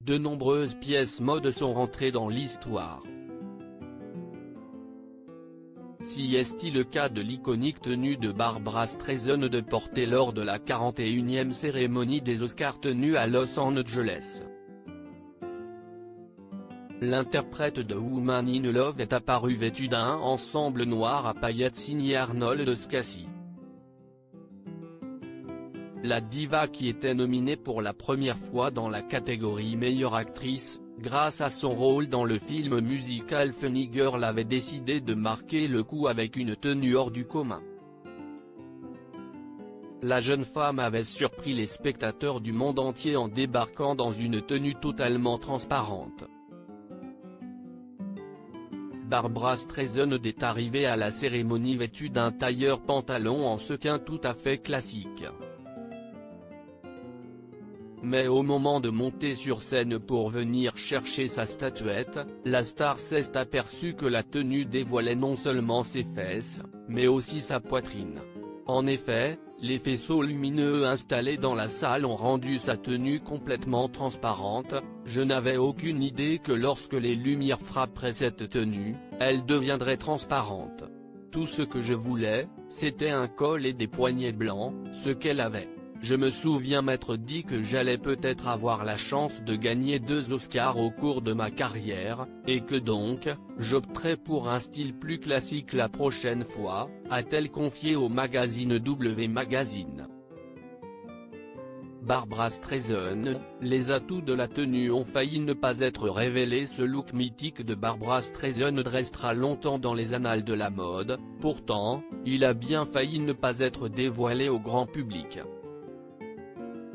de nombreuses pièces mode sont rentrées dans l'histoire. Si est-il le cas de l'iconique tenue de Barbra Streisand de porter lors de la 41e cérémonie des Oscars tenue à Los Angeles. L'interprète de Woman in Love est apparue vêtue d'un ensemble noir à paillettes signé Arnold Scassi. La diva qui était nominée pour la première fois dans la catégorie meilleure actrice, grâce à son rôle dans le film musical Funny Girl, avait décidé de marquer le coup avec une tenue hors du commun. La jeune femme avait surpris les spectateurs du monde entier en débarquant dans une tenue totalement transparente. Barbra Streisand est arrivée à la cérémonie vêtue d'un tailleur pantalon en sequin tout à fait classique. Mais au moment de monter sur scène pour venir chercher sa statuette, la star s'est aperçue que la tenue dévoilait non seulement ses fesses, mais aussi sa poitrine. En effet, les faisceaux lumineux installés dans la salle ont rendu sa tenue complètement transparente. Je n'avais aucune idée que lorsque les lumières frapperaient cette tenue, elle deviendrait transparente. Tout ce que je voulais, c'était un col et des poignets blancs, ce qu'elle avait. Je me souviens m'être dit que j'allais peut-être avoir la chance de gagner 2 Oscars au cours de ma carrière, et que donc, j'opterais pour un style plus classique la prochaine fois, a-t-elle confié au magazine W Magazine. Barbra Streisand, les atouts de la tenue ont failli ne pas être révélés. Ce look mythique de Barbra Streisand restera longtemps dans les annales de la mode, pourtant, il a bien failli ne pas être dévoilé au grand public.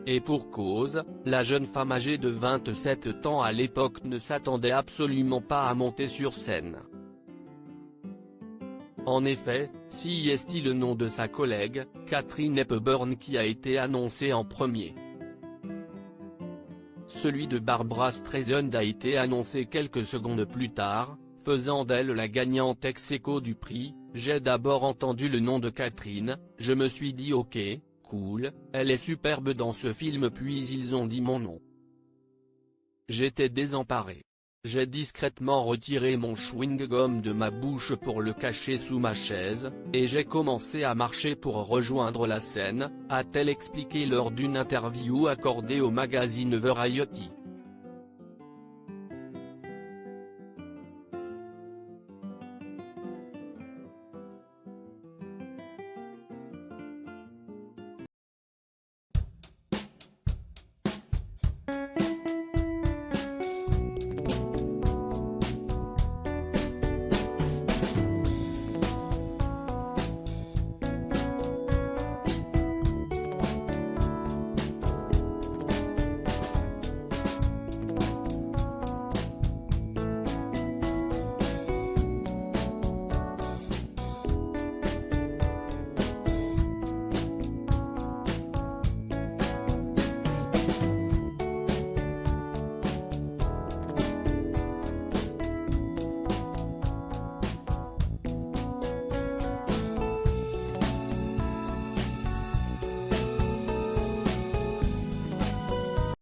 Et pour cause, la jeune femme âgée de 27 ans à l'époque ne s'attendait absolument pas à monter sur scène. En effet, si est le nom de sa collègue, Katharine Hepburn, qui a été annoncé en premier. Celui de Barbra Streisand a été annoncé quelques secondes plus tard, faisant d'elle la gagnante ex-aequo du prix. J'ai d'abord entendu le nom de Katharine, je me suis dit ok, cool, elle est superbe dans ce film, puis ils ont dit mon nom. J'étais désemparé. J'ai discrètement retiré mon chewing-gum de ma bouche pour le cacher sous ma chaise, et j'ai commencé à marcher pour rejoindre la scène, a-t-elle expliqué lors d'une interview accordée au magazine Variety.